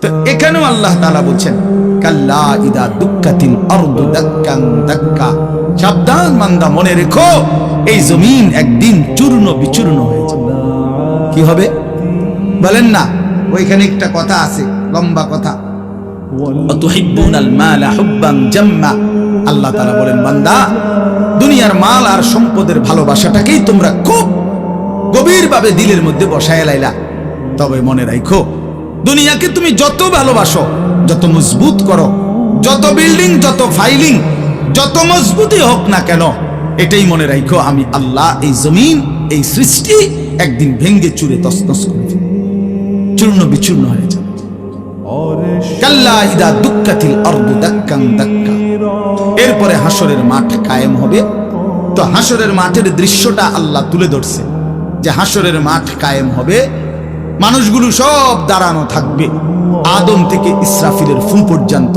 তো এখানেও আল্লাহ তাআলা বলছেন কাল্লা ইদা দুক্কাতিল আরদু দাক্কান দাক্কা, সাবধান বান্দা, মনে রেখো এই জমিন একদিন চূর্ণ বিচূর্ণ হয়ে যাবে। কি হবে বলেন না? ওইখানে একটা কথা আছে, লম্বা কথা, অতুহিব্বুনাল মালা হুব্বান জাম্মা। আল্লাহ তাআলা বলেন, বান্দা, দুনিয়ার মাল আর সম্পদের ভালোবাসাটাকেই তোমরা খুব গভীরভাবে দিলের মধ্যে বসায় লাইলা। তবে মনে রাখো, দুনিয়াকে তুমি যত ভালোবাসো, যত মজবুত করো, যত বিল্ডিং, যত ফাইলিং, যত মজবুতই হোক না কেন, এটাই মনে রাখো, আমি আল্লাহ এই জমিন, এই সৃষ্টি একদিন ভেঙ্গে চুরে তছনছ করে ফেলব, চূর্ণ বিচূর্ণ হয়ে যাবে। কাল্লা ইদা দুক্কাতিল আরদু দাক্কান দাক্কা। এরপরে হাসরের মাঠ কায়েম হবে। তো হাসরের মাঠের দৃশ্যটা আল্লাহ তুলে ধরছে যে হাসরের মাঠ কায়েম হবে, মানুষগুলো সব দাঁড়ানো থাকবে, আদম থেকে ইসরাফিলের ফু পর্যন্ত।